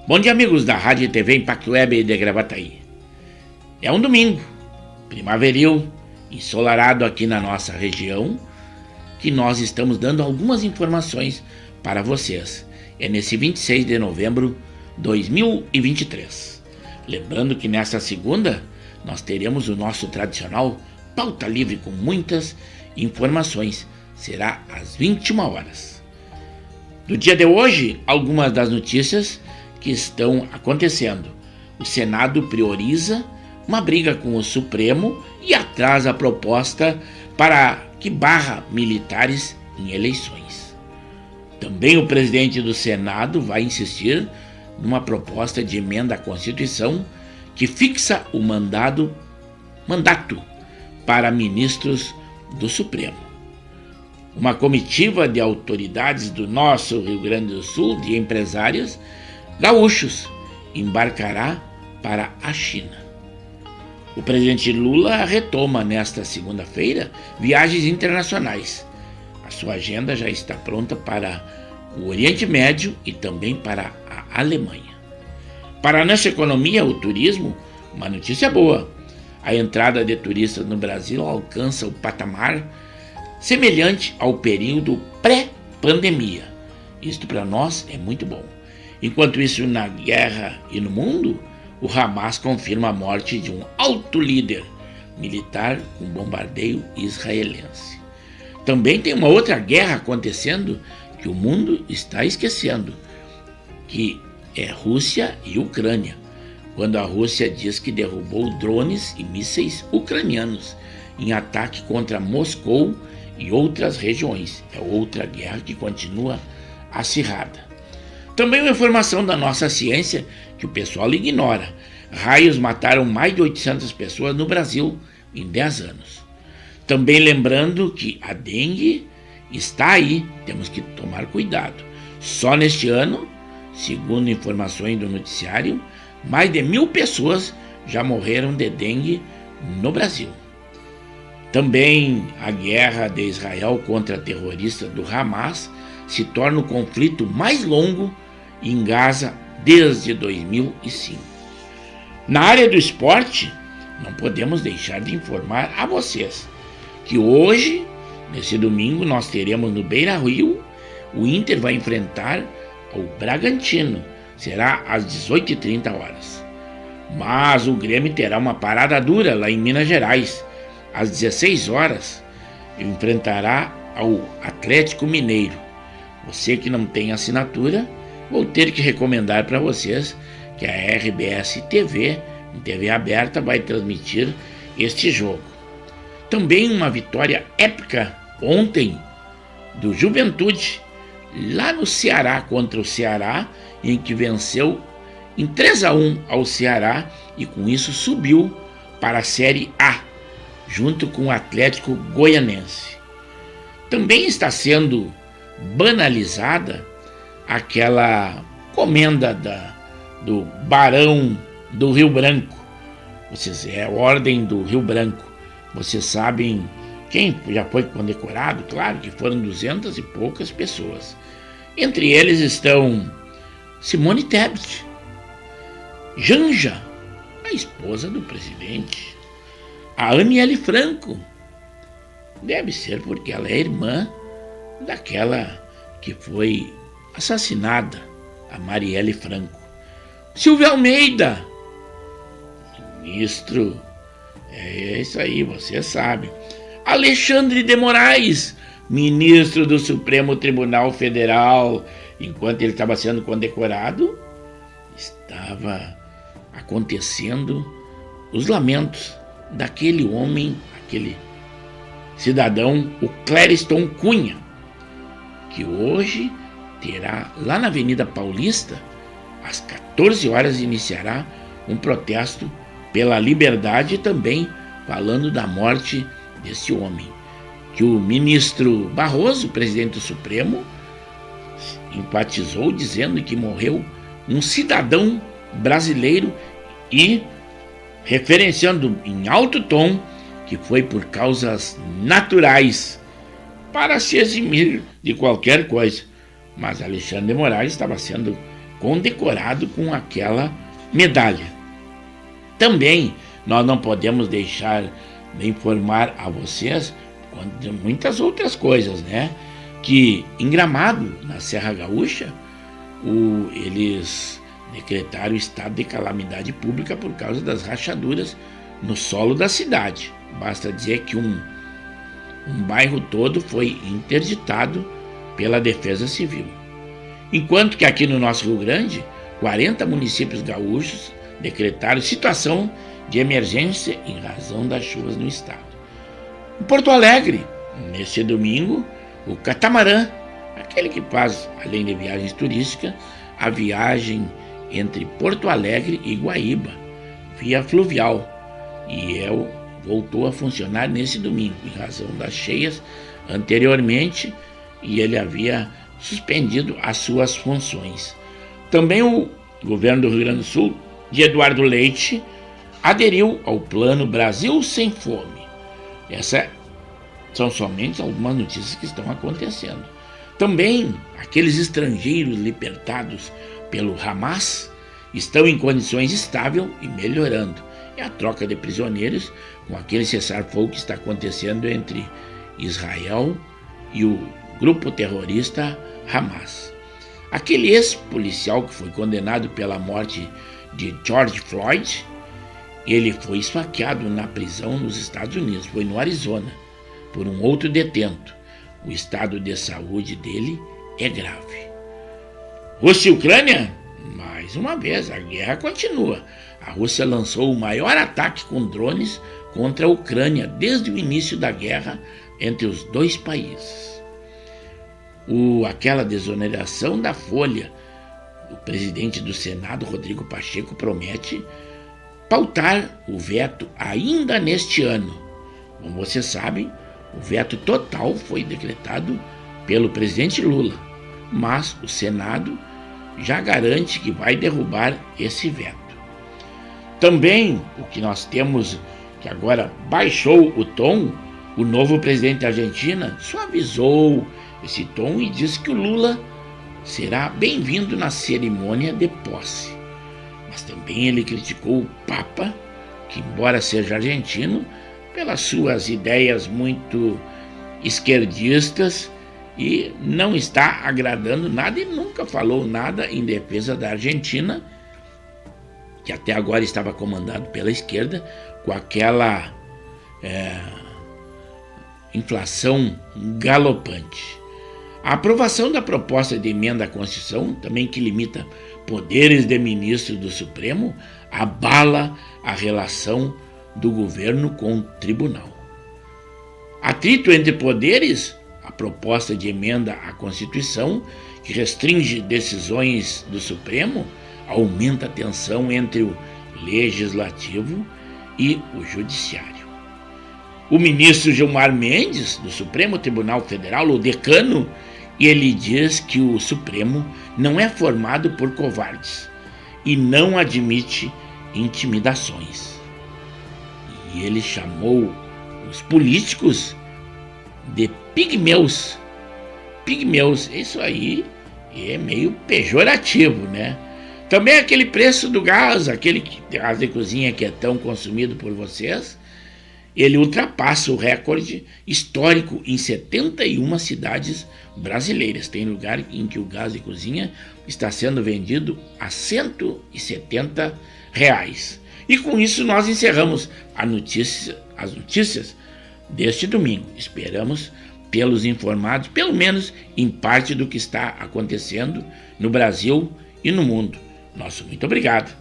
Bom dia, amigos da Rádio e TV Impacto Web de Gravataí. É um domingo, primaveril, ensolarado aqui na nossa região, que nós estamos dando algumas informações para vocês. É nesse 26 de novembro de 2023. Lembrando que nesta segunda nós teremos o nosso tradicional Pauta Livre com muitas informações. Será às 21 horas. Do dia de hoje, algumas das notícias que estão acontecendo. O Senado prioriza uma briga com o Supremo e atrasa a proposta para que barra militares em eleições. Também o presidente do Senado vai insistir numa proposta de emenda à Constituição que fixa o mandato para ministros do Supremo. Uma comitiva de autoridades do nosso Rio Grande do Sul, de empresários gaúchos, embarcará para a China. O presidente Lula retoma nesta segunda-feira viagens internacionais. A sua agenda já está pronta para o Oriente Médio e também para a Alemanha. Para a nossa economia, o turismo, uma notícia boa. A entrada de turistas no Brasil alcança o patamar semelhante ao período pré-pandemia. Isto para nós é muito bom. Enquanto isso, na guerra e no mundo, o Hamas confirma a morte de um alto líder militar com bombardeio israelense. Também tem uma outra guerra acontecendo que o mundo está esquecendo, que é Rússia e Ucrânia, quando a Rússia diz que derrubou drones e mísseis ucranianos em ataque contra Moscou e outras regiões. É outra guerra que continua acirrada. Também uma informação da nossa ciência que o pessoal ignora. Raios mataram mais de 800 pessoas no Brasil em 10 anos. Também lembrando que a dengue está aí, temos que tomar cuidado. Só neste ano, segundo informações do noticiário, mais de 1.000 pessoas já morreram de dengue no Brasil. Também a guerra de Israel contra terroristas do Hamas se torna o conflito mais longo em Gaza desde 2005. Na área do esporte, não podemos deixar de informar a vocês que hoje, nesse domingo, nós teremos no Beira-Rio, o Inter vai enfrentar o Bragantino. Será às 18h30. Mas o Grêmio terá uma parada dura lá em Minas Gerais. Às 16 horas, enfrentará ao Atlético Mineiro. Você que não tem assinatura, vou ter que recomendar para vocês que a RBS TV, em TV aberta, vai transmitir este jogo. Também uma vitória épica ontem do Juventude, lá no Ceará, contra o Ceará, em que venceu em 3-1 ao Ceará e com isso subiu para a Série A, junto com o Atlético Goianense. Também está sendo banalizada aquela comenda do Barão do Rio Branco. É a Ordem do Rio Branco. Vocês sabem quem já foi condecorado? Claro que foram 200 e poucas pessoas. Entre eles estão Simone Tebet, Janja, a esposa do presidente, a Aniele Franco. Deve ser porque ela é irmã daquela que foi assassinada, a Marielle Franco. Silvio Almeida, ministro, é isso aí, você sabe. Alexandre de Moraes, ministro do Supremo Tribunal Federal. Enquanto ele estava sendo condecorado, estava acontecendo os lamentos daquele homem, aquele cidadão, o Clériston Cunha, que hoje terá lá na Avenida Paulista, às 14 horas, iniciará um protesto pela liberdade e também falando da morte desse homem, que o ministro Barroso, presidente do Supremo, enfatizou dizendo que morreu um cidadão brasileiro e referenciando em alto tom que foi por causas naturais, para se eximir de qualquer coisa. Mas Alexandre de Moraes estava sendo condecorado com aquela medalha. Também nós não podemos deixar de informar a vocês de muitas outras coisas, né? Que em Gramado, na Serra Gaúcha, eles decretaram o estado de calamidade pública por causa das rachaduras no solo da cidade. Basta dizer que um bairro todo foi interditado pela Defesa Civil. Enquanto que aqui no nosso Rio Grande, 40 municípios gaúchos decretaram situação de emergência em razão das chuvas no estado. Em Porto Alegre, nesse domingo, o catamarã, aquele que faz, além de viagens turísticas, a viagem entre Porto Alegre e Guaíba, via fluvial, e voltou a funcionar nesse domingo, em razão das cheias anteriormente, e ele havia suspendido as suas funções. Também o governo do Rio Grande do Sul, de Eduardo Leite, aderiu ao Plano Brasil Sem Fome. Essas são somente algumas notícias que estão acontecendo. Também aqueles estrangeiros libertados pelo Hamas estão em condições estáveis e melhorando. É a troca de prisioneiros com aquele cessar-fogo que está acontecendo entre Israel e o grupo terrorista Hamas. Aquele ex-policial que foi condenado pela morte de George Floyd, ele foi esfaqueado na prisão nos Estados Unidos, foi no Arizona, por um outro detento. O estado de saúde dele é grave. Rússia e Ucrânia? Mais uma vez, a guerra continua. A Rússia lançou o maior ataque com drones contra a Ucrânia desde o início da guerra entre os dois países. Aquela desoneração da folha, o presidente do Senado, Rodrigo Pacheco, promete pautar o veto ainda neste ano. Como vocês sabem, o veto total foi decretado pelo presidente Lula, mas o Senado já garante que vai derrubar esse veto. Também o que nós temos, que agora baixou o tom, o novo presidente da Argentina suavizou esse tom e disse que o Lula será bem-vindo na cerimônia de posse. Mas também ele criticou o Papa, que embora seja argentino, pelas suas ideias muito esquerdistas, e não está agradando nada e nunca falou nada em defesa da Argentina, que até agora estava comandado pela esquerda, com aquela inflação galopante. A aprovação da proposta de emenda à Constituição, também que limita poderes de ministro do Supremo, abala a relação do governo com o tribunal. Atrito entre poderes, a proposta de emenda à Constituição, que restringe decisões do Supremo, aumenta a tensão entre o Legislativo e o Judiciário. O ministro Gilmar Mendes, do Supremo Tribunal Federal, o decano, ele diz que o Supremo não é formado por covardes e não admite intimidações. E ele chamou os políticos de pigmeus. Pigmeus, isso aí é meio pejorativo, né? Também aquele preço do gás, aquele gás de cozinha que é tão consumido por vocês, ele ultrapassa o recorde histórico em 71 cidades brasileiras. Tem lugar em que o gás de cozinha está sendo vendido a R$170. E com isso nós encerramos as notícias deste domingo. Esperamos tê-los informados, pelo menos em parte do que está acontecendo no Brasil e no mundo. Nosso muito obrigado.